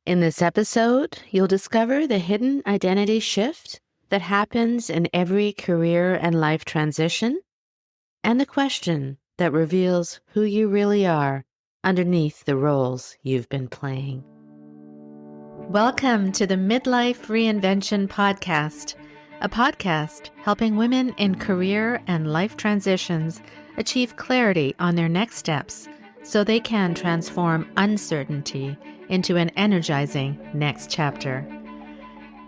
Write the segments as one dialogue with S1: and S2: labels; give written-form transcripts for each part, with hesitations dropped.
S1: In this episode, you'll discover the hidden identity shift that happens in every career and life transition, and the question that reveals who you really are underneath the roles you've been playing. Welcome to the Midlife Reinvention Podcast, a podcast helping women in career and life transitions achieve clarity on their next steps so they can transform uncertainty into an energizing next chapter.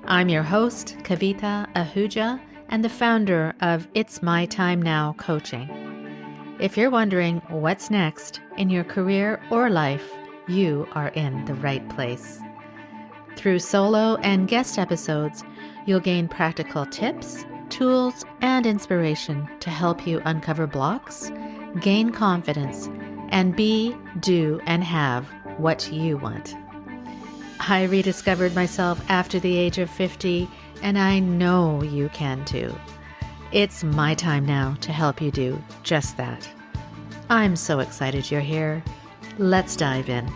S1: I'm your host, Kavita Ahuja, and the founder of It's My Time Now Coaching. If you're wondering what's next in your career or life, you are in the right place. Through solo and guest episodes, you'll gain practical tips, tools, and inspiration to help you uncover blocks, gain confidence, and be, do, and have what you want. I rediscovered myself after the age of 50, and I know you can too. It's my time now to help you do just that. I'm so excited you're here. Let's dive in.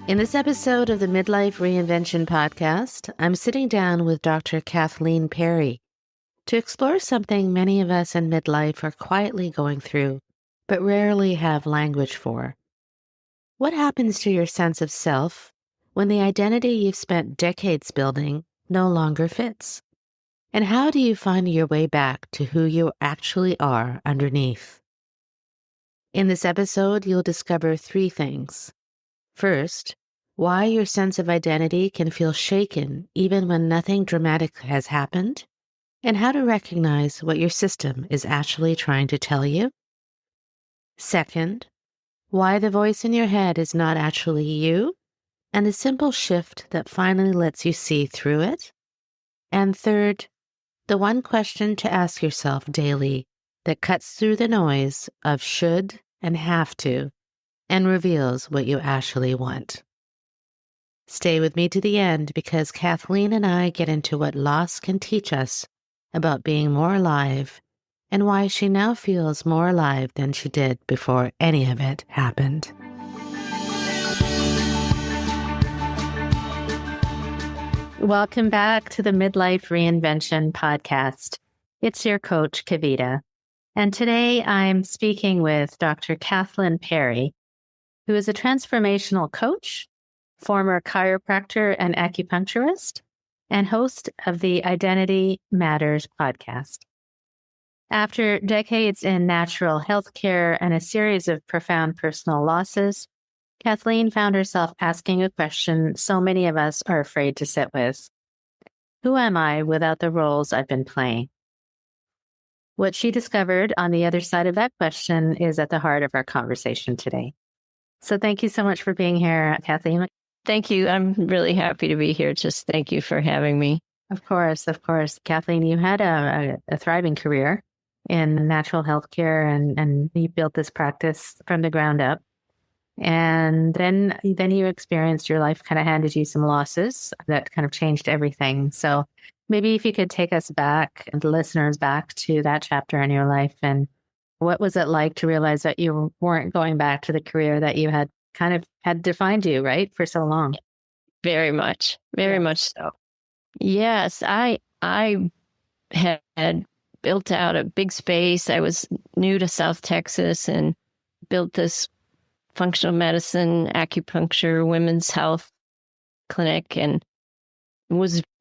S1: In this episode of the Midlife Reinvention Podcast, I'm sitting down with Dr. Kathleen Perry to explore something many of us in midlife are quietly going through, but rarely have language for. What happens to your sense of self when the identity you've spent decades building no longer fits? And how do you find your way back to who you actually are underneath? In this episode, you'll discover three things. First, why your sense of identity can feel shaken even when nothing dramatic has happened, and how to recognize what your system is actually trying to tell you. Second, why the voice in your head is not actually you, and the simple shift that finally lets you see through it. And third, the one question to ask yourself daily that cuts through the noise of should and have to and reveals what you actually want. Stay with me to the end because Kathleen and I get into what loss can teach us about being more alive and why she now feels more alive than she did before any of it happened. Welcome back to the Midlife Reinvention Podcast. It's your coach, Kavita. And today I'm speaking with Dr. Kathleen Perry, who is a transformational coach, former chiropractor and acupuncturist, and host of the Identity Matters podcast. After decades in natural health care and a series of profound personal losses, Kathleen found herself asking a question so many of us are afraid to sit with. Who am I without the roles I've been playing? What she discovered on the other side of that question is at the heart of our conversation today. So thank you so much for being here, Kathleen.
S2: Thank you. I'm really happy to be here. Just thank you for having me.
S1: Of course. Kathleen, you had a thriving career in natural health care and you built this practice from the ground up. And then you experienced your life kind of handed you some losses that kind of changed everything. So maybe if you could take us back, the listeners back to that chapter in your life, and what was it like to realize that you weren't going back to the career that you had kind of had defined you, right, for so long?
S2: Very much so. Yes, I had built out a big space. I was new to South Texas and built this functional medicine, acupuncture, women's health clinic, and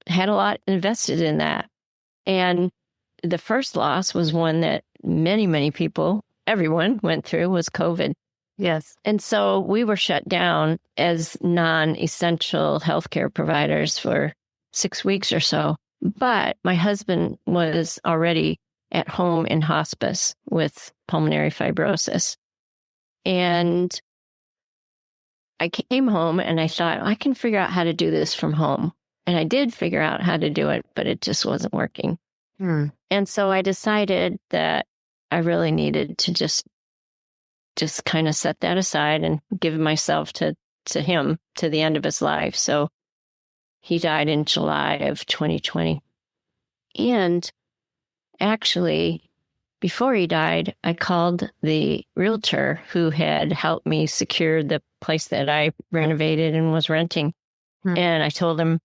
S2: had a lot invested in that. And the first loss was one that many people, everyone went through, was COVID.
S1: Yes.
S2: And so we were shut down as non-essential healthcare providers for 6 weeks or so. But my husband was already at home in hospice with pulmonary fibrosis. And I came home and I thought, I can figure out how to do this from home. And I did figure out how to do it, but it just wasn't working. And so I decided that I really needed to just kind of set that aside and give myself to him to the end of his life. So he died in July of 2020. And actually, before he died, I called the realtor who had helped me secure the place that I renovated and was renting. And I told him,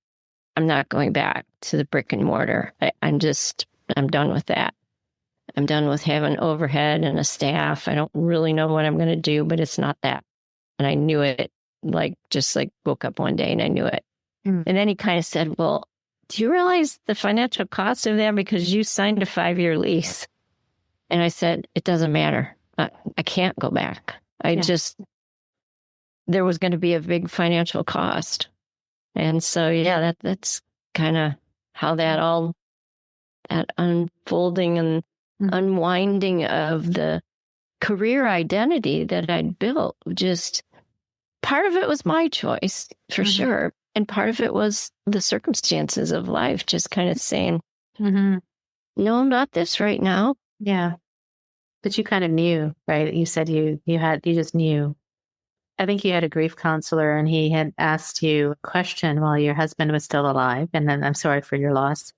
S2: I'm not going back to the brick and mortar. I'm done with that. I'm done with having overhead and a staff. I don't really know what I'm going to do, but it's not that. And I knew it, just woke up one day and I knew it. And then he kind of said, well, do you realize the financial cost of that? Because you signed a 5-year lease. And I said, it doesn't matter. I can't go back. There was going to be a big financial cost. And so, that's kind of how that unfolding and unwinding of the career identity that I'd built. Just part of it was my choice, for sure. And part of it was the circumstances of life, just kind of saying, no, not this right now.
S1: Yeah. But you kind of knew, right? You said you just knew. I think you had a grief counselor and he had asked you a question while your husband was still alive. And then I'm sorry for your loss.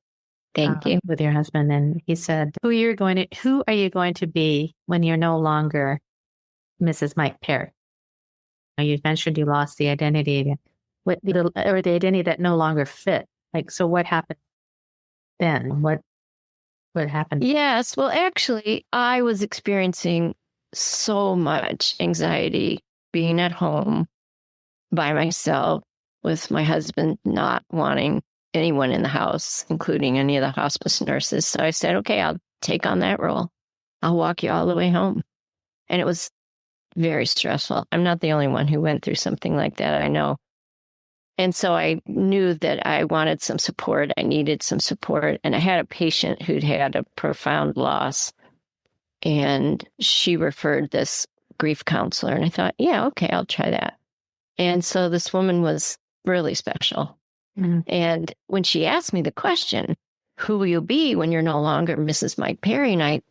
S2: Thank you.
S1: With your husband. And he said, who are you going to be when you're no longer Mrs. Mike Perry? You mentioned you lost the identity, or the identity that no longer fit. So what happened then? What happened?
S2: Yes. Well, actually, I was experiencing so much anxiety being at home by myself with my husband not wanting anyone in the house, including any of the hospice nurses. So I said, okay, I'll take on that role. I'll walk you all the way home. And it was very stressful. I'm not the only one who went through something like that, I know. And so I knew that I wanted some support. I needed some support. And I had a patient who'd had a profound loss. And she referred this grief counselor. And I thought, yeah, okay, I'll try that. And so this woman was really special. And when she asked me the question, who will you be when you're no longer Mrs. Mike Perry? And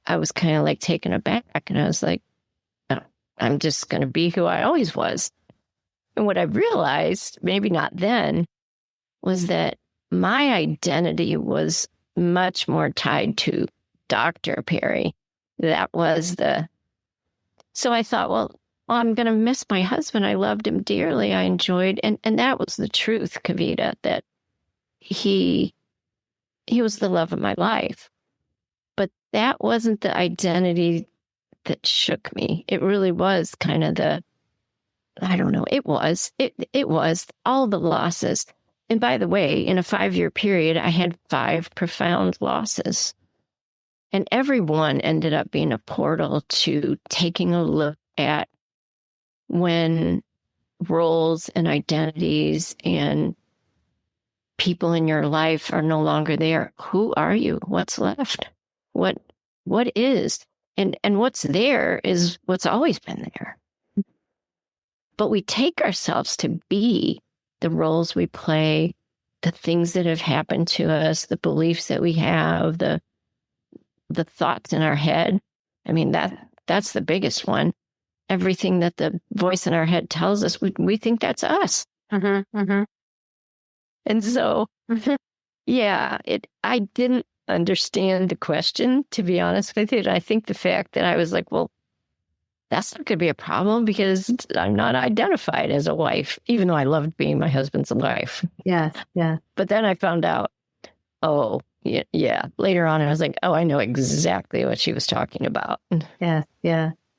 S2: I was kind of taken aback. And I was like, oh, I'm just going to be who I always was. And what I realized, maybe not then, was that my identity was much more tied to Dr. Perry. So I thought, well, I'm going to miss my husband. I loved him dearly. I enjoyed, and that was the truth, Kavita, that he was the love of my life. But that wasn't the identity that shook me. It really was kind of it was all the losses. And by the way, in a 5-year period, I had 5 profound losses. And every one ended up being a portal to taking a look at when roles and identities and people in your life are no longer there. Who are you? What's left? What is? And what's there is what's always been there. But we take ourselves to be the roles we play, the things that have happened to us, the beliefs that we have, the thoughts in our head. I mean, that's the biggest one. Everything that the voice in our head tells us, we think that's us. And so, I didn't understand the question, to be honest with you. I think the fact that I was like, well, that's not going to be a problem because I'm not identified as a wife, even though I loved being my husband's wife.
S1: Yeah.
S2: But then I found out, later on, I was like, oh, I know exactly what she was talking about.
S1: Yeah.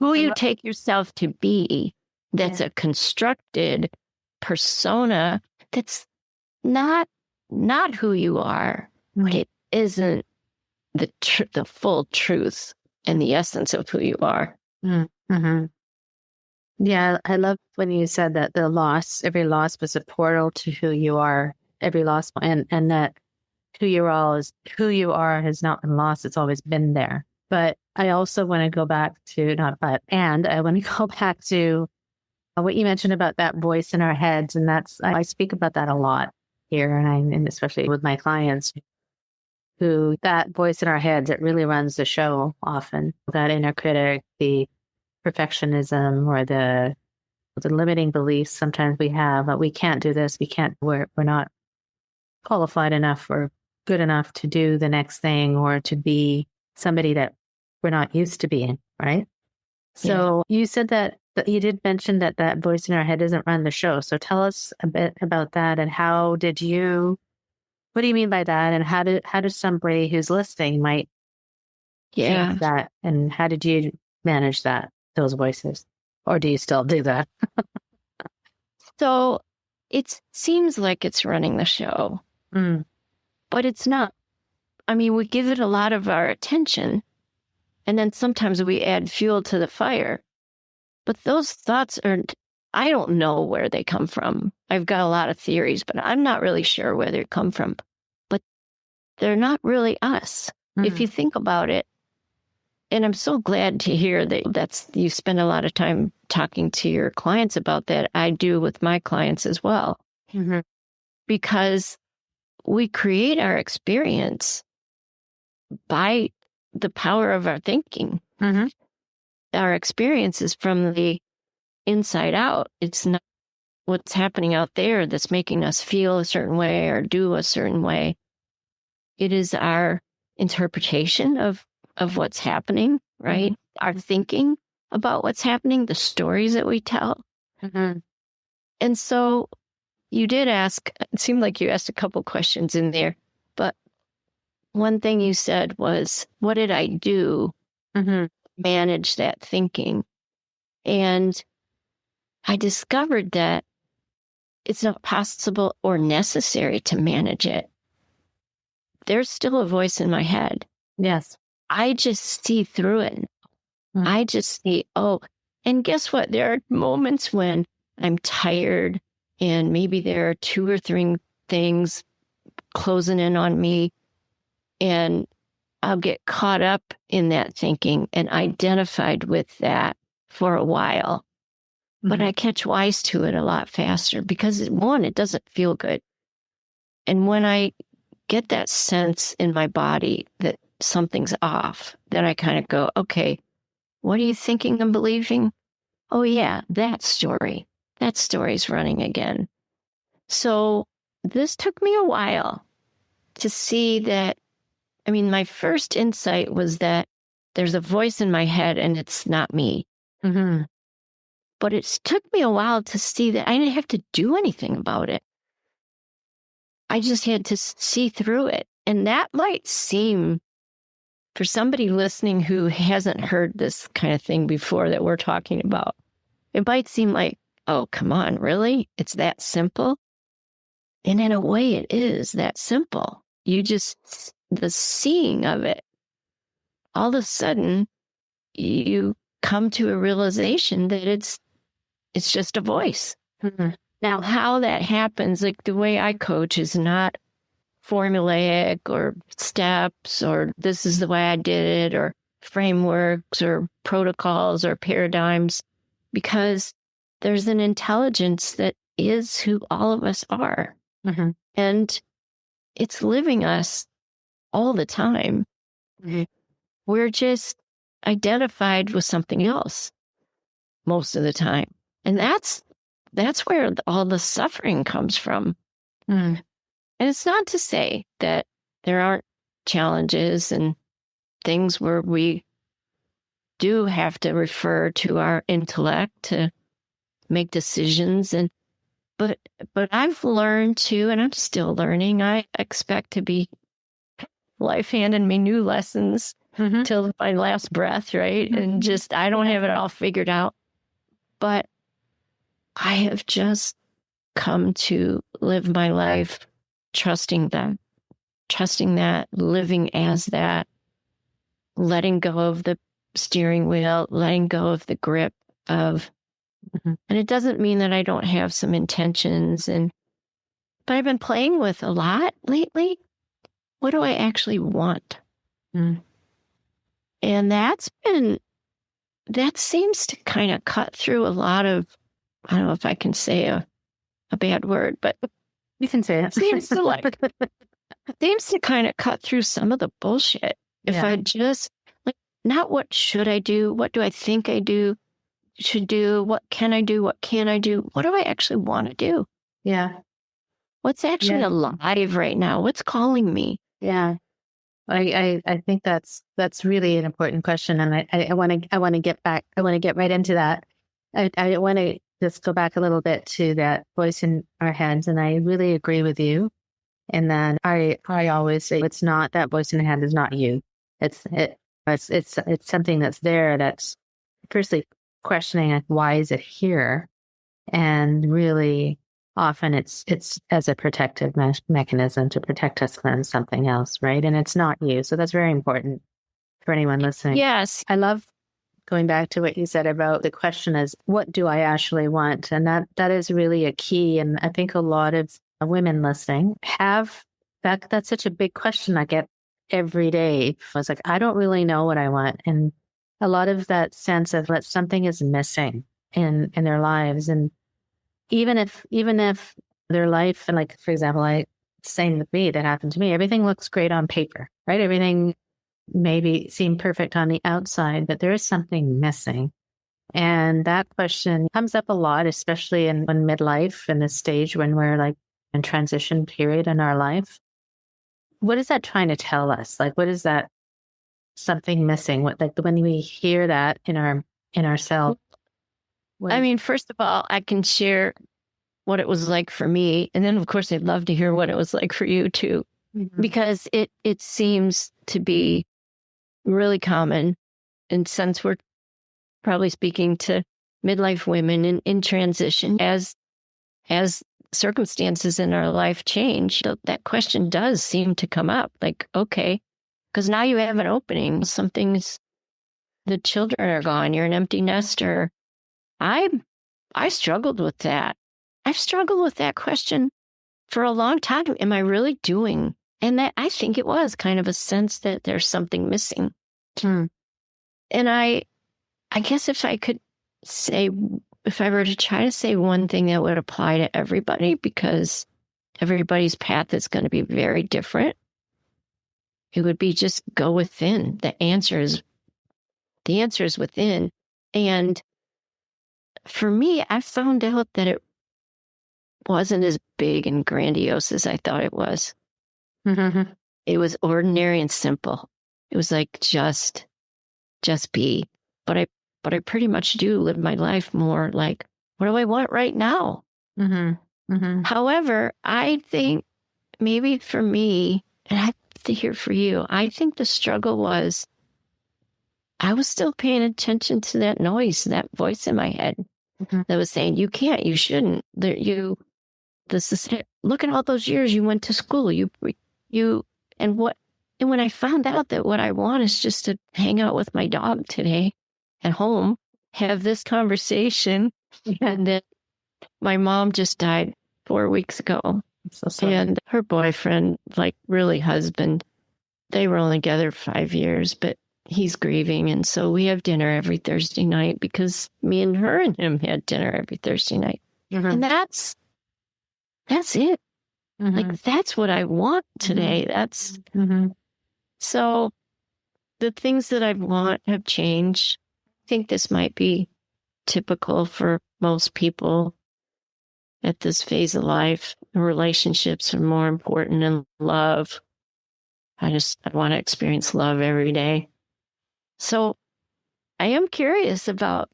S2: Who you take yourself to be, that's a constructed persona that's not who you are. But it isn't the full truth and the essence of who you are.
S1: Yeah, I love when you said that every loss was a portal to who you are. Every loss, and that who you are has not been lost. It's always been there. But I also want to go back to I want to go back to what you mentioned about that voice in our heads, and I speak about that a lot here, and especially with my clients, who that voice in our heads, it really runs the show often. That inner critic, the perfectionism, or the limiting beliefs sometimes we have, but we can't do this, we're not qualified enough or good enough to do the next thing or to be somebody that we're not used to being, right? So you said that you did mention that that voice in our head doesn't run the show. So tell us a bit about that, and what do you mean by that? And how does somebody who's listening might change that? And how did you manage those voices? Or do you still do that?
S2: So it seems like it's running the show, but it's not. I mean, we give it a lot of our attention, and then sometimes we add fuel to the fire. But those thoughts I don't know where they come from. I've got a lot of theories, but I'm not really sure where they come from. But they're not really us. If you think about it, and I'm so glad to hear that you spend a lot of time talking to your clients about that. I do with my clients as well. Because we create our experience by the power of our thinking. Our experience is from the inside out. It's not what's happening out there that's making us feel a certain way or do a certain way. It is our interpretation of what's happening, right? Our thinking about what's happening, the stories that we tell. And so you did ask, it seemed like you asked a couple questions in there, but one thing you said was, what did I do to manage that thinking? And I discovered that it's not possible or necessary to manage it. There's still a voice in my head.
S1: Yes.
S2: I just see through it. I just see, and guess what? There are moments when I'm tired and maybe there are 2 or 3 things closing in on me, and I'll get caught up in that thinking and identified with that for a while. But I catch wise to it a lot faster because, one, it doesn't feel good. And when I get that sense in my body that something's off, then I kind of go, okay, what are you thinking and believing? Oh, yeah, that story. That story's running again. So this took me a while to see that. I mean, my first insight was that there's a voice in my head and it's not me. But it took me a while to see that I didn't have to do anything about it. I just had to see through it. And that might seem, for somebody listening who hasn't heard this kind of thing before that we're talking about, it might seem like, oh, come on, really? It's that simple? And in a way, it is that simple. The seeing of it, all of a sudden, you come to a realization that it's just a voice. Now, how that happens, like the way I coach is not formulaic or steps or this is the way I did it or frameworks or protocols or paradigms, because there's an intelligence that is who all of us are. And it's living us all the time. We're just identified with something else most of the time. And that's where all the suffering comes from. And it's not to say that there aren't challenges and things where we do have to refer to our intellect to make decisions. But I've learned to, and I'm still learning, I expect to be life handing me new lessons till my last breath, right? And just, I don't have it all figured out. But I have just come to live my life trusting that, living as that, letting go of the steering wheel, letting go of the grip of, and it doesn't mean that I don't have some intentions, but I've been playing with a lot lately. What do I actually want? And that seems to kind of cut through a lot of, I don't know if I can say a bad word, but
S1: you can say it.
S2: Seems to kind of cut through some of the bullshit. If I just, like, not what should I do? What do I think I should do? What can I do? What can't I do? What do I actually want to do?
S1: Yeah.
S2: What's actually alive right now? What's calling me?
S1: Yeah. I think that's really an important question, and I want to get back. I want to get right into that. I want to just go back a little bit to that voice in our heads, and I really agree with you. And then I always say it's not that voice in the head is not you. It's something that's there that's firstly questioning like, why is it here, and really often it's as a protective mechanism to protect us from something else, right? And it's not you. So that's very important for anyone listening.
S2: Yes.
S1: I love going back to what you said about the question is, what do I actually want? And that is really a key. And I think a lot of women listening have that's such a big question I get every day. I was like, I don't really know what I want. And a lot of that sense of that something is missing in their lives. And even if their life, and like, for example, same with me, that happened to me, everything looks great on paper, right? Everything maybe seem perfect on the outside, but there is something missing. And that question comes up a lot, especially in midlife, in this stage when we're like in transition period in our life. What is that trying to tell us? Like, what is that something missing? What, like when we hear that in ourselves?
S2: I mean, first of all, I can share what it was like for me. And then, of course, I'd love to hear what it was like for you, too, because it seems to be really common. And since we're probably speaking to midlife women in transition, as circumstances in our life change, that question does seem to come up. Like, okay, because now you have an opening. The children are gone. You're an empty nester. I struggled with that. I've struggled with that question for a long time. Am I really doing? And that I think it was kind of a sense that there's something missing. And I guess if I were to try to say one thing that would apply to everybody, because everybody's path is going to be very different, it would be just go within. The answer is within. And for me, I found out that it wasn't as big and grandiose as I thought it was.
S1: Mm-hmm.
S2: It was ordinary and simple. It was like just be. But I pretty much do live my life more like, what do I want right now?
S1: Mm-hmm. Mm-hmm.
S2: However, I think maybe for me, and I have to hear for you, I think the struggle was I was still paying attention to that noise, that voice in my head that was saying, you can't, you shouldn't, look at all those years you went to school, and when I found out that what I want is just to hang out with my dog today at home, have this conversation, and then my mom just died 4 weeks ago. So and her boyfriend, like really husband, they were only together 5 years, but he's grieving. And so we have dinner every Thursday night because me and her and him had dinner every Thursday night. And that's it. Like, that's what I want today. That's so the things that I want have changed. I think this might be typical for most people at this phase of life. Relationships are more important than love. I want to experience love every day. So I am curious about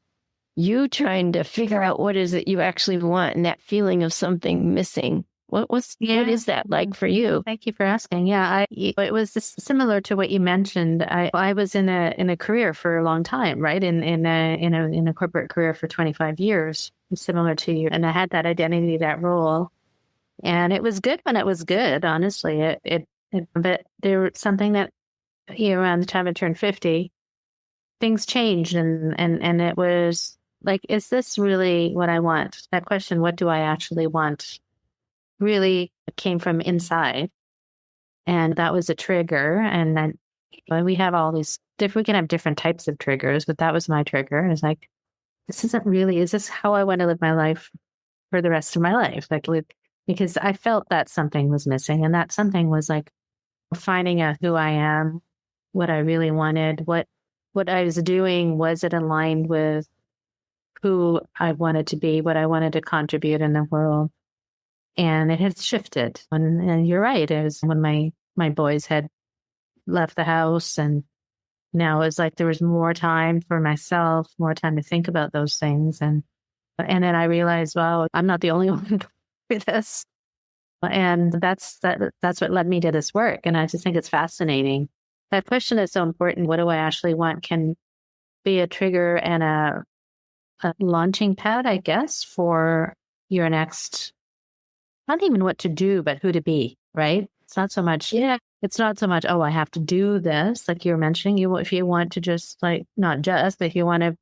S2: you trying to figure out what is it you actually want and that feeling of something missing. What is that like for you?
S1: Thank you for asking. Yeah, it was similar to what you mentioned. I was in a career for a long time, right? In a corporate career for 25 years, similar to you. And I had that identity, that role, and it was good when it was good. Honestly, but there was something that around the time I turned 50, things changed, and it was like, is this really what I want? That question, what do I actually want, really came from inside. And that was a trigger. And then we have all these we can have different types of triggers, but that was my trigger. And it's like, is this how I want to live my life for the rest of my life? Because I felt that something was missing, and that something was like finding out who I am, what I really wanted, what I was doing, was it aligned with who I wanted to be, what I wanted to contribute in the world. And it had shifted. And you're right. It was when my boys had left the house, and now it's like there was more time for myself, more time to think about those things. And then I realized, well, I'm not the only one with this. And that's what led me to this work. And I just think it's fascinating. That question is so important. What do I actually want can be a trigger and a launching pad, I guess, for your next, not even what to do, but who to be, right? It's not so much, it's not so much, oh, I have to do this. Like you were mentioning, if you want to just like, not just, but if you want to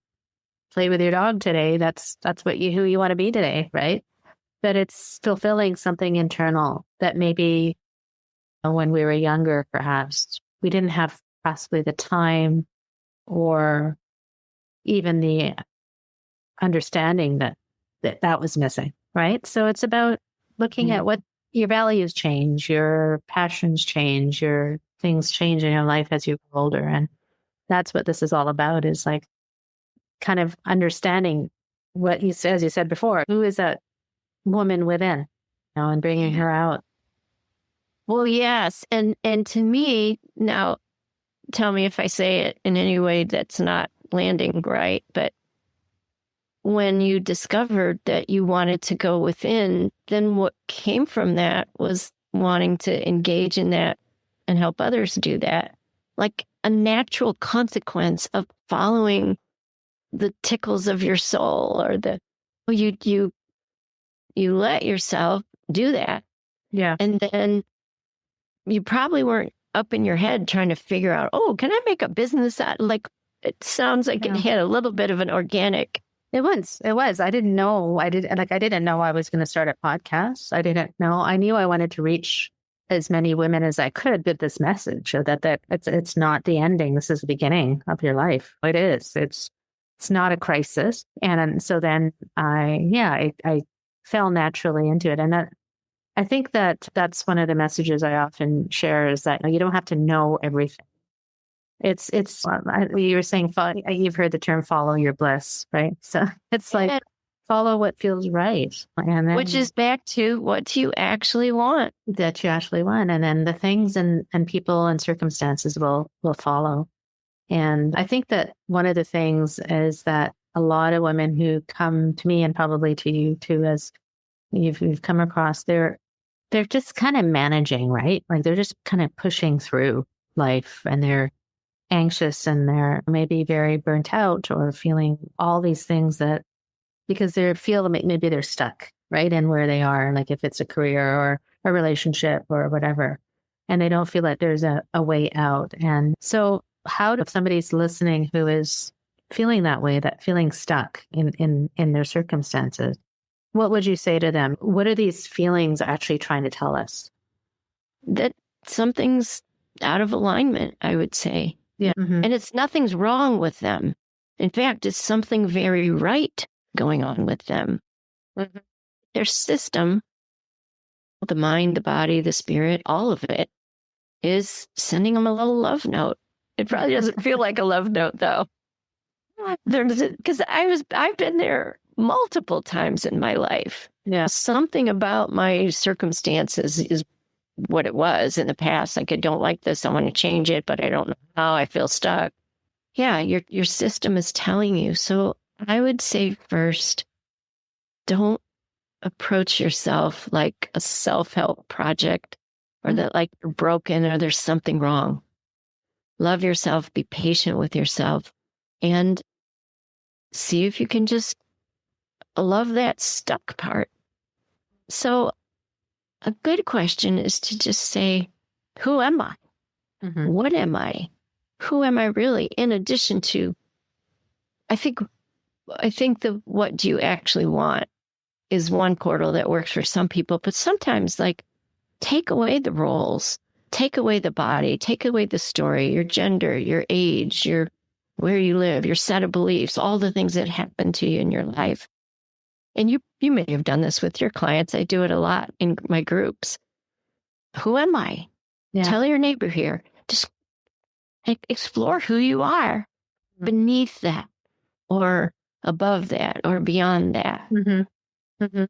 S1: play with your dog today, that's who you want to be today, right? But it's fulfilling something internal that maybe when we were younger, perhaps we didn't have possibly the time or even the understanding that was missing, right? So it's about looking at what your values change, your passions change, your things change in your life as you grow older. And that's what this is all about, is like kind of understanding what as you said before, who is that woman within, and bringing her out.
S2: Well, yes. And to me, now tell me if I say it in any way that's not landing right, but when you discovered that you wanted to go within, then what came from that was wanting to engage in that and help others do that. Like a natural consequence of following the tickles of your soul, or you let yourself do that.
S1: Yeah.
S2: And then you probably weren't up in your head trying to figure out, oh, can I make a business out? Like, it sounds like it had a little bit of an organic.
S1: It was. I didn't know. I didn't know I was going to start a podcast. I didn't know. I knew I wanted to reach as many women as I could with this message, so that it's not the ending. This is the beginning of your life. It is. It's not a crisis. And so then I fell naturally into it. And I think that's one of the messages I often share, is that you don't have to know everything. It's you were saying, you've heard the term follow your bliss, right? So it's like follow what feels right. And then,
S2: which is back to what do you actually want?
S1: That you actually want. And then the things and people and circumstances will follow. And I think that one of the things is that a lot of women who come to me, and probably to you too, as you've come across, they're just kind of managing, right? Like they're just kind of pushing through life, and they're anxious, and they're maybe very burnt out, or feeling all these things that, because they feel maybe they're stuck, right? And where they are, like if it's a career or a relationship or whatever, and they don't feel like there's a way out. And so if somebody's listening who is feeling that way, that feeling stuck in their circumstances, what would you say to them? What are these feelings actually trying to tell us?
S2: That something's out of alignment, I would say.
S1: Yeah. Mm-hmm.
S2: And nothing's wrong with them. In fact, it's something very right going on with them. Mm-hmm. Their system, the mind, the body, the spirit, all of it is sending them a little love note. It probably doesn't feel like a love note, though. Because I've been there multiple times in my life.
S1: Yeah.
S2: Something about my circumstances is what it was in the past. Like, I don't like this. I want to change it, but I don't know how. I feel stuck. Yeah, your system is telling you. So I would say first, don't approach yourself like a self-help project, or that like you're broken or there's something wrong. Love yourself, be patient with yourself, and see if you can just love that stuck part. So a good question is to just say, who am I? Mm-hmm. What am I? Who am I really? In addition to, I think the what do you actually want is one portal that works for some people, but sometimes, like, take away the roles, take away the body, take away the story, your gender, your age, where you live, your set of beliefs, all the things that happen to you in your life. And you may have done this with your clients. I do it a lot in my groups. Who am I? Yeah. Tell your neighbor here. Just explore who you are beneath that, or above that, or beyond that. Mm-hmm. Mm-hmm.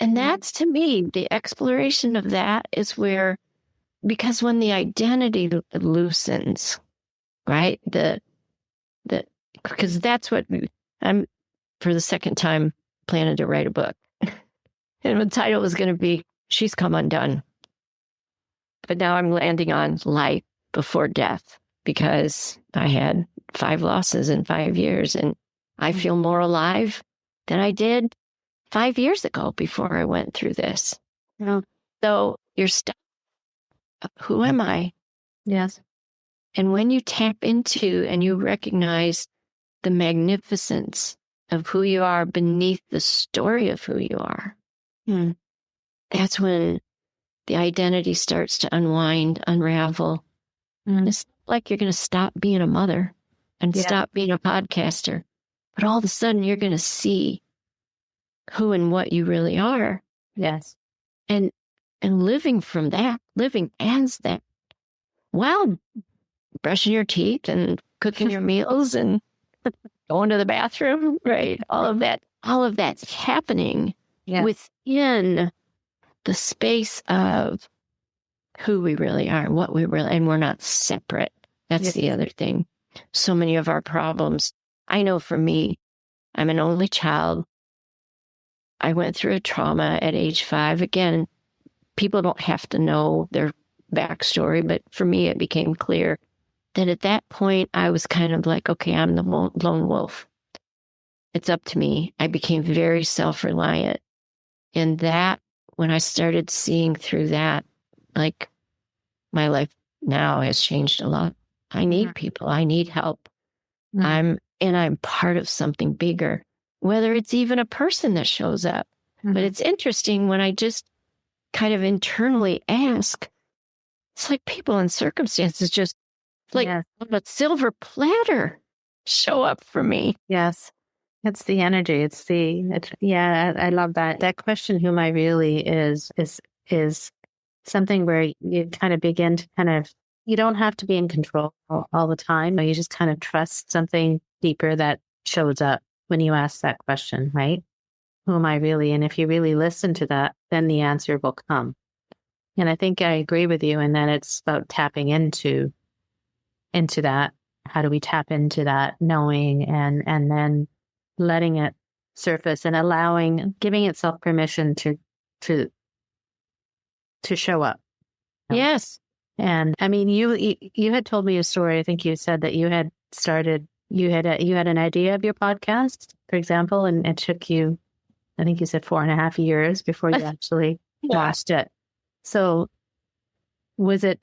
S2: And that's, to me, the exploration of that is where because when the identity loosens, right? Because that's what I'm, for the second time, planning to write a book. And the title was going to be She's Come Undone. But now I'm landing on life before death, because I had 5 losses in 5 years, and I feel more alive than I did 5 years ago before I went through this.
S1: Yeah.
S2: So you're stuck. Who am I?
S1: Yes.
S2: And when you tap into and you recognize the magnificence of who you are beneath the story of who you are, that's when the identity starts to unwind, unravel. It's like you're going to stop being a mother and stop being a podcaster. But all of a sudden, you're going to see who and what you really are.
S1: Yes.
S2: And living from that, living as that, while brushing your teeth and cooking your meals and going to the bathroom, right? All of that's happening within the space of who we really are, what we really, and we're not separate. That's the other thing. So many of our problems, I know for me, I'm an only child. I went through a trauma at age 5. Again, people don't have to know their backstory, but for me, it became clear that at that point, I was kind of like, okay, I'm the lone wolf. It's up to me. I became very self-reliant. And that, when I started seeing through that, like, my life now has changed a lot. I need people. I need help. I'm part of something bigger, whether it's even a person that shows up. But it's interesting when I just kind of internally ask, it's like people and circumstances just like on a silver platter show up for me.
S1: Yes. It's the energy. I love that. That question, who am I really, is something where you kind of begin to you don't have to be in control all the time. You just kind of trust something deeper that shows up when you ask that question, right? Who am I really? And if you really listen to that, then the answer will come. And I think I agree with you in that it's about tapping into that. How do we tap into that knowing and then letting it surface and giving itself permission to show up.
S2: Yes.
S1: And I mean, you had told me a story. I think you said that you had an idea of your podcast, for example, and it took you, I think you said 4.5 years before you actually launched it. So was it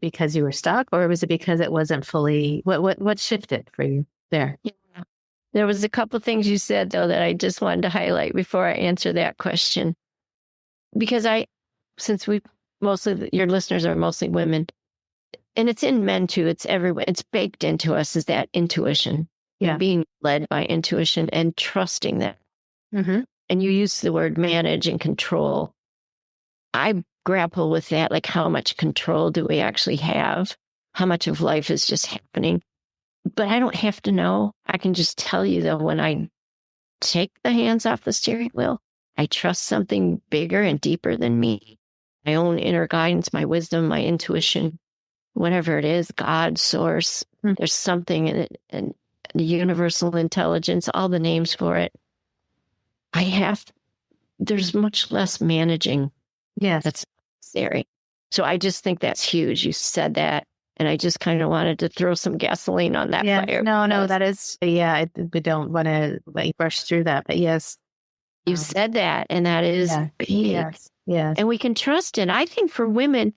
S1: because you were stuck, or was it because it wasn't fully, what shifted for you there?
S2: Yeah. There was a couple of things you said, though, that I just wanted to highlight before I answer that question. Because since your listeners are mostly women, and it's in men too, it's everywhere, it's baked into us, is that intuition. Yeah. Being led by intuition and trusting that. And you use the word manage and control. I grapple with that, like, how much control do we actually have? How much of life is just happening? But I don't have to know. I can just tell you, though, when I take the hands off the steering wheel, I trust something bigger and deeper than me. My own inner guidance, my wisdom, my intuition, whatever it is, God, source. There's something in it, and the universal intelligence, all the names for it. There's much less managing.
S1: Yes.
S2: That's necessary. So I just think that's huge. You said that. And I just kind of wanted to throw some gasoline on that fire.
S1: No, that is, we don't want to rush through that, but yes.
S2: You said that, and that is big.
S1: Yes.
S2: And we can trust it. I think for women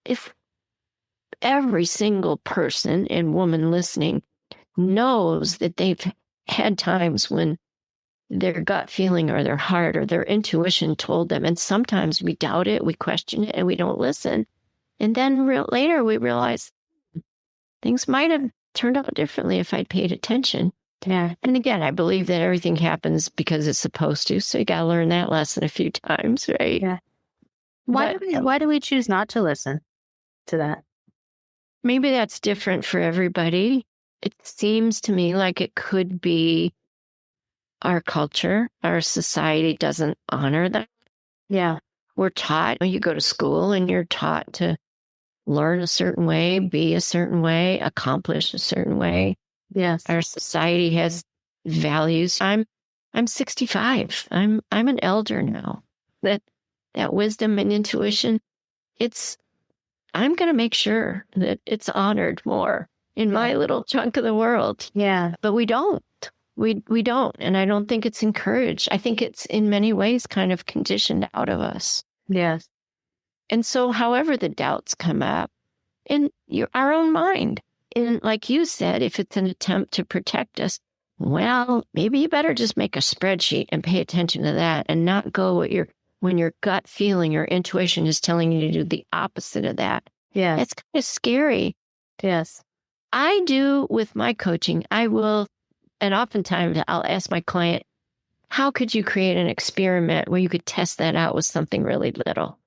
S2: if every single person and woman listening knows that they've had times when their gut feeling or their heart or their intuition told them, and sometimes we doubt it, we question it, and we don't listen. And then later we realize things might have turned out differently if I'd paid attention.
S1: Yeah.
S2: And again, I believe that everything happens because it's supposed to. So you got to learn that lesson a few times, right?
S1: Yeah. Why do we choose not to listen to that?
S2: Maybe that's different for everybody. It seems to me like it could be our culture, our society doesn't honor that.
S1: Yeah.
S2: we're taught, you go to school and you're taught to learn a certain way, be a certain way, accomplish a certain way.
S1: Yes.
S2: Our society has values. I'm 65. I'm an elder now. That wisdom and intuition, I'm going to make sure that it's honored more in my little chunk of the world.
S1: Yeah.
S2: But we don't. We don't. And I don't think it's encouraged. I think it's in many ways kind of conditioned out of us.
S1: Yes.
S2: And so however the doubts come up in our own mind, and like you said, if it's an attempt to protect us, well, maybe you better just make a spreadsheet and pay attention to that and not go when your gut feeling, your intuition is telling you to do the opposite of that.
S1: Yeah.
S2: It's kind of scary.
S1: Yes.
S2: I do with my coaching. I will, and oftentimes I'll ask my client, how could you create an experiment where you could test that out with something really little?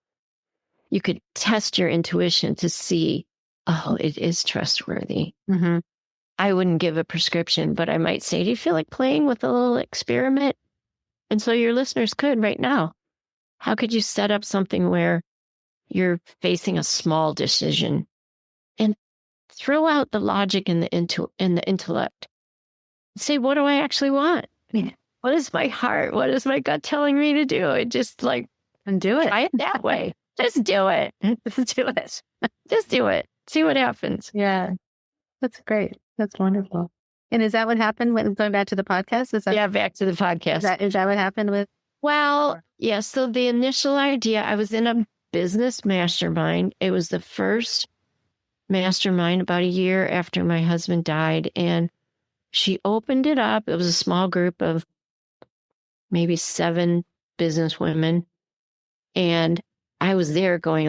S2: You could test your intuition to see, oh, it is trustworthy.
S1: Mm-hmm.
S2: I wouldn't give a prescription, but I might say, do you feel like playing with a little experiment? And so your listeners could right now. How could you set up something where you're facing a small decision and throw out the logic and the intellect? Say, what do I actually want? What is my heart? What is my gut telling me to do? And just
S1: and do it.
S2: Try it that way. Just do it. Just do it. Just do it. See what happens.
S1: Yeah. That's great. That's wonderful. And is that what happened when going back to the podcast?
S2: Back to the podcast.
S1: Is that what happened with?
S2: Well, yeah. So the initial idea, I was in a business mastermind. It was the first mastermind about a year after my husband died. And she opened it up. It was a small group of maybe 7 business women. And I was there going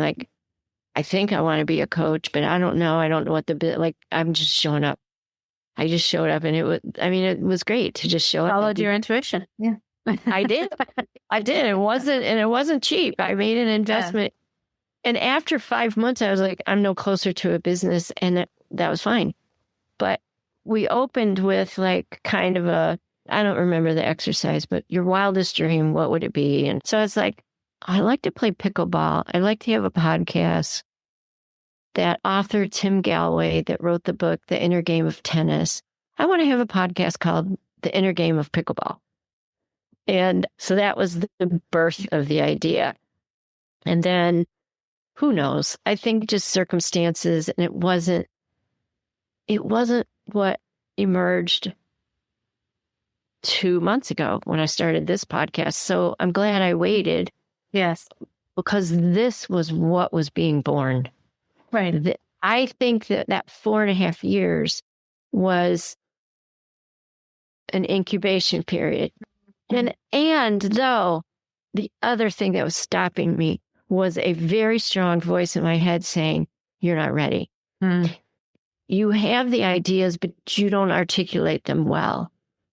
S2: I think I want to be a coach, but I don't know. I don't know what I'm just showing up. I just showed up and it was great to just show up.
S1: Followed your intuition. Yeah.
S2: I did. It wasn't cheap. I made an investment. Yeah. And after 5 months, I was like, I'm no closer to a business. And that was fine. But we opened with kind of I don't remember the exercise, but your wildest dream, what would it be? And so it's I like to play pickleball. I like to have a podcast. That author, Tim Galloway, that wrote the book, The Inner Game of Tennis, I want to have a podcast called The Inner Game of Pickleball. And so that was the birth of the idea. And then, who knows? I think just circumstances, and it wasn't what emerged 2 months ago when I started this podcast. So I'm glad I waited.
S1: Yes.
S2: Because this was what was being born.
S1: Right.
S2: I think that 4.5 years was an incubation period. And though the other thing that was stopping me was a very strong voice in my head saying, you're not ready. You have the ideas, but you don't articulate them well.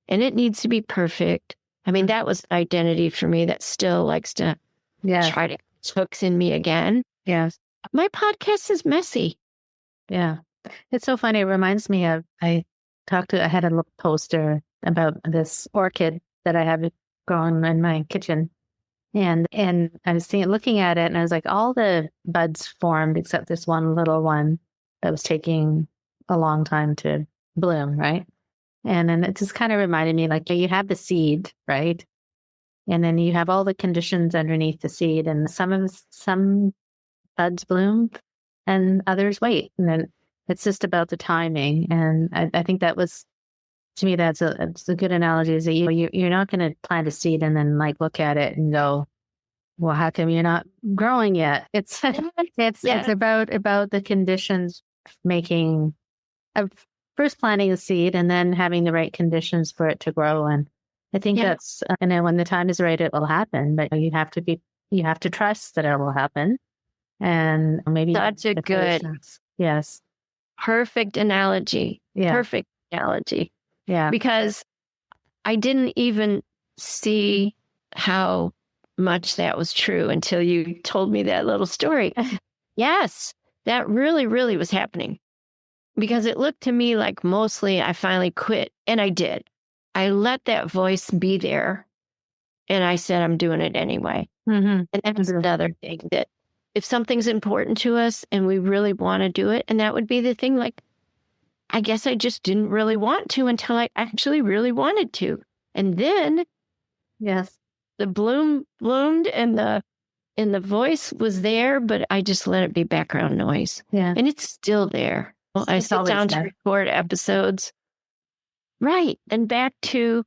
S2: And it needs to be perfect. I mean, that was an identity for me that still likes to try to hooks in me again.
S1: Yes.
S2: My podcast is messy.
S1: Yeah. It's so funny. It reminds me of, I had a little poster about this orchid that I have grown in my kitchen. And I was looking at it and I was like, all the buds formed except this one little one that was taking a long time to bloom, right? And then it just kind of reminded me you have the seed, right? And then you have all the conditions underneath the seed, and some buds bloom and others wait. And then it's just about the timing. And I think that was, to me, it's a good analogy, is that you're not going to plant a seed and then look at it and go, well, how come you're not growing yet? It's about the conditions making of first planting a seed and then having the right conditions for it to grow. And I think that's, and then when the time is right, it will happen. But you have to trust that it will happen. And maybe
S2: such a good,
S1: yes,
S2: perfect analogy. Yeah. Perfect analogy.
S1: Yeah.
S2: Because I didn't even see how much that was true until you told me that little story. Yes, that really, really was happening. Because it looked to me like mostly I finally quit, and I did. I let that voice be there, And I said, I'm doing it anyway.
S1: Mm-hmm.
S2: And that's another thing, that if something's important to us and we really want to do it, and that would be the thing, like, I guess I just didn't really want to until I actually really wanted to. And then
S1: Yes.
S2: the bloom bloomed and the voice was there, but I just let it be background noise.
S1: Yeah.
S2: And it's still there. I
S1: It's
S2: sit
S1: always
S2: down to
S1: there.
S2: record episodes. Right. And back to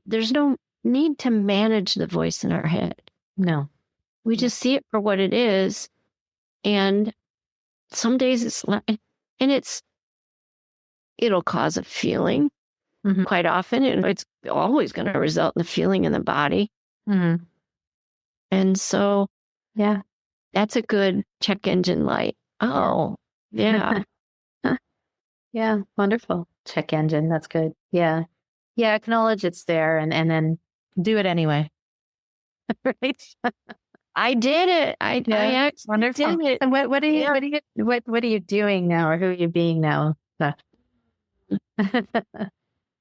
S2: there's no need to manage the voice in our head.
S1: No.
S2: We just see it for what it is. And some days it'll cause a feeling.
S1: Mm-hmm.
S2: Quite often, it's always going to result in a feeling in the body.
S1: Mm-hmm.
S2: And so,
S1: Yeah.
S2: that's a good check engine light. Oh, yeah.
S1: Yeah. Wonderful. Check engine. That's good. Yeah. Yeah. Acknowledge it's there and then do it anyway. Right.
S2: I did it. I actually
S1: Wonderful.
S2: did it.
S1: And what are you doing now, or who are you being now?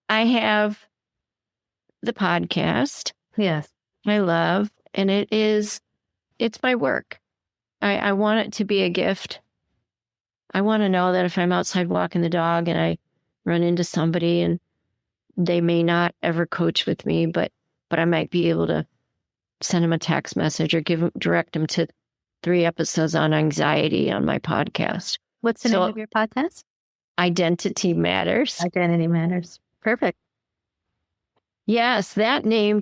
S2: I have the podcast
S1: Yes.
S2: I love, and it's my work. I want it to be a gift. I want to know that if I'm outside walking the dog and I run into somebody and they may not ever coach with me, but I might be able to send them a text message or direct them to 3 episodes on anxiety on my podcast.
S1: What's the name of your podcast?
S2: Identity Matters.
S1: Identity Matters. Perfect.
S2: Yes, that name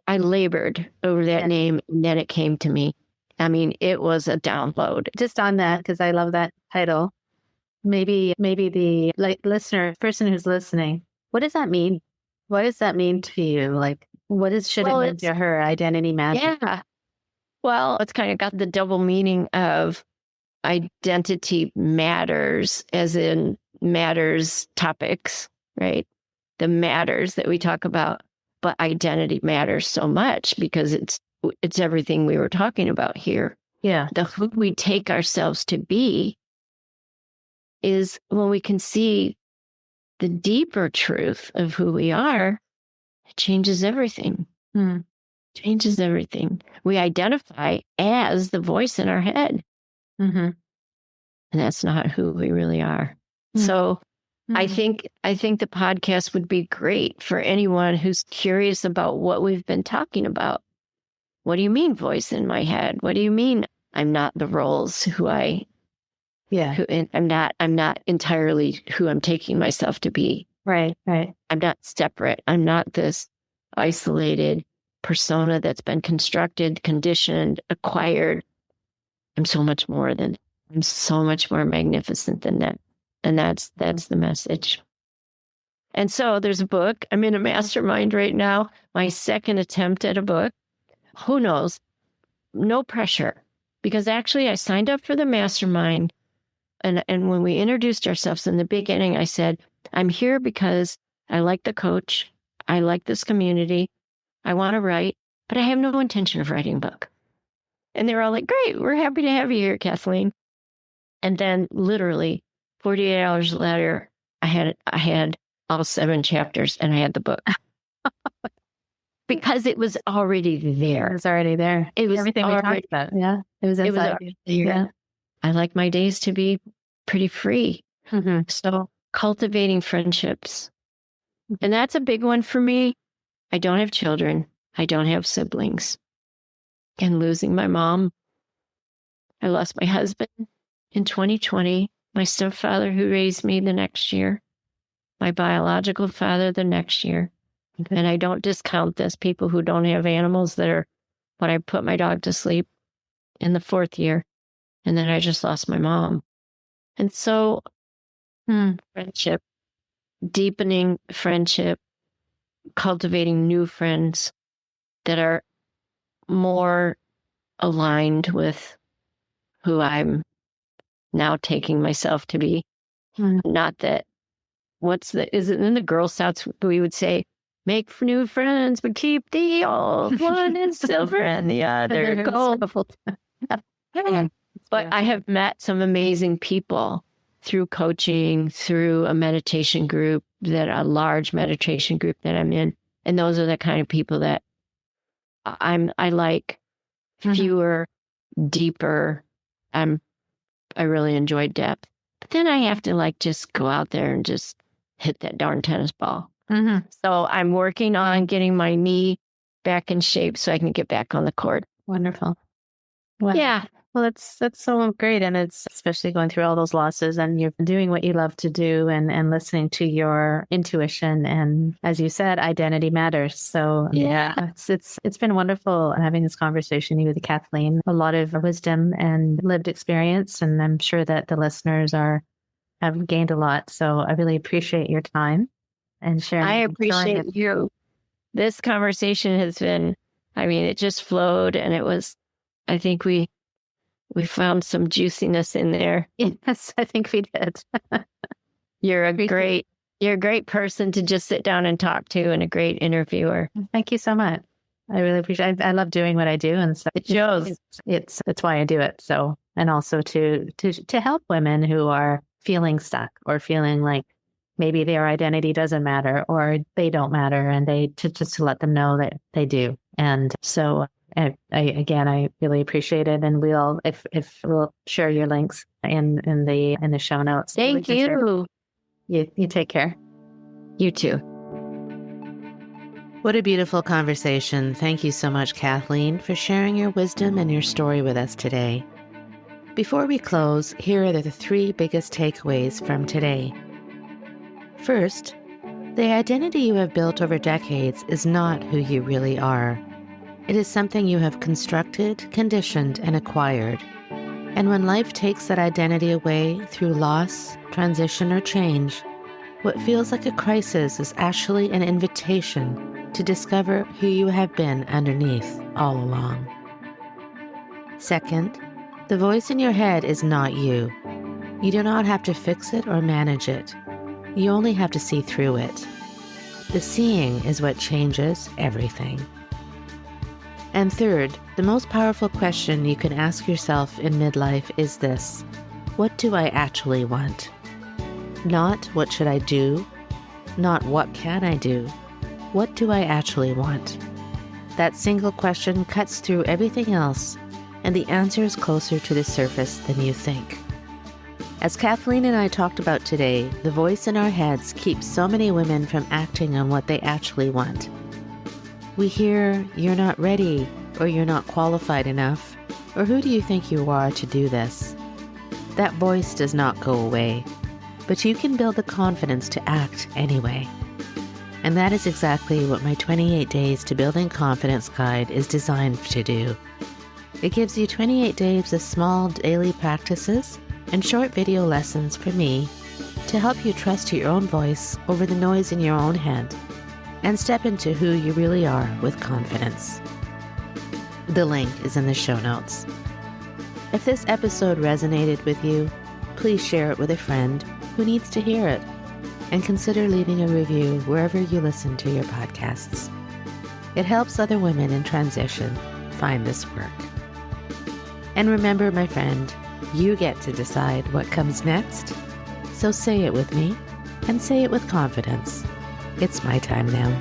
S2: I labored over that name, and then it came to me. I mean, it was a download.
S1: Just on that, because I love that title. Maybe the person who's listening, what does that mean? What does that mean to you? Like, should it mean to her? Identity Matters.
S2: Yeah. Well, it's kind of got the double meaning of identity matters, as in matters topics, right? The matters that we talk about, but identity matters so much because it's everything we were talking about here.
S1: Yeah.
S2: The who we take ourselves to be is when we can see the deeper truth of who we are, it changes everything. Changes everything. We identify as the voice in our head.
S1: Mm-hmm.
S2: And that's not who we really are. So I think the podcast would be great for anyone who's curious about what we've been talking about. What do you mean, voice in my head? What do you mean I'm not the roles I'm not entirely who I'm taking myself to be.
S1: Right.
S2: I'm not separate. I'm not this isolated persona that's been constructed, conditioned, acquired. I'm so much more magnificent than that. And that's the message. And so there's a book. I'm in a mastermind right now. My second attempt at a book. Who knows? No pressure. Because actually I signed up for the mastermind. And when we introduced ourselves in the beginning, I said, I'm here because I like the coach. I like this community. I want to write, but I have no intention of writing a book. And they were all like, great, we're happy to have you here, Kathleen. And then literally 48 hours later, I had all 7 chapters and I had the book. Because it was already there.
S1: It was already there.
S2: It was
S1: everything we talked about. Yeah. It was inside you.
S2: Yeah. I like my days to be pretty free.
S1: Mm-hmm.
S2: So cultivating friendships. And that's a big one for me. I don't have children. I don't have siblings. And losing my mom. I lost my husband in 2020. My stepfather who raised me the next year. My biological father the next year. Okay. And I don't discount this. People who don't have animals that are when I put my dog to sleep in the 4th year. And then I just lost my mom. And so friendship, deepening friendship, cultivating new friends that are more aligned with who I'm now taking myself to be. Not that, is it in the Girl Scouts we would say, make new friends, but keep the old one in silver and the other gold. But I have met some amazing people through coaching, through a meditation group, a large meditation group that I'm in. And those are the kind of people that I like fewer, deeper. I really enjoy depth. But then I have to like just go out there and just hit that darn tennis ball. So I'm working on getting my knee back in shape so I can get back on the court.
S1: Wonderful. Wow.
S2: Yeah.
S1: Well, that's so great. And it's especially going through all those losses and you're doing what you love to do and listening to your intuition. And as you said, identity matters. So
S2: Yeah.
S1: it's been wonderful having this conversation with Kathleen. A lot of wisdom and lived experience. And I'm sure that the listeners have gained a lot. So I really appreciate your time and sharing.
S2: I appreciate you. This conversation has been, it just flowed and it was, I think we found some juiciness in there.
S1: Yes, I think we did.
S2: You're a great person to just sit down and talk to and a great interviewer.
S1: Thank you so much. I really appreciate it. I love doing what I do. And so
S2: it shows.
S1: That's why I do it. So, and also to help women who are feeling stuck or feeling like maybe their identity doesn't matter or they don't matter and just to let them know that they do. And so I really appreciate it. And we'll share your links in the show notes.
S2: Thank you.
S1: You take care.
S2: You too.
S1: What a beautiful conversation. Thank you so much, Kathleen, for sharing your wisdom and your story with us today. Before we close, here are the 3 biggest takeaways from today. First, the identity you have built over decades is not who you really are. It is something you have constructed, conditioned, and acquired. And when life takes that identity away through loss, transition, or change, what feels like a crisis is actually an invitation to discover who you have been underneath all along. Second, the voice in your head is not you. You do not have to fix it or manage it. You only have to see through it. The seeing is what changes everything. And third, the most powerful question you can ask yourself in midlife is this: what do I actually want? Not what should I do? Not what can I do? What do I actually want? That single question cuts through everything else, and the answer is closer to the surface than you think. As Kathleen and I talked about today, the voice in our heads keeps so many women from acting on what they actually want. We hear, "You're not ready," or "You're not qualified enough," or "Who do you think you are to do this?" That voice does not go away, but you can build the confidence to act anyway. And that is exactly what my 28 Days to Building Confidence guide is designed to do. It gives you 28 days of small daily practices and short video lessons for me to help you trust your own voice over the noise in your own head and step into who you really are with confidence. The link is in the show notes. If this episode resonated with you, please share it with a friend who needs to hear it, and consider leaving a review wherever you listen to your podcasts. It helps other women in transition find this work. And remember, my friend, you get to decide what comes next. So say it with me, and say it with confidence. It's my time now.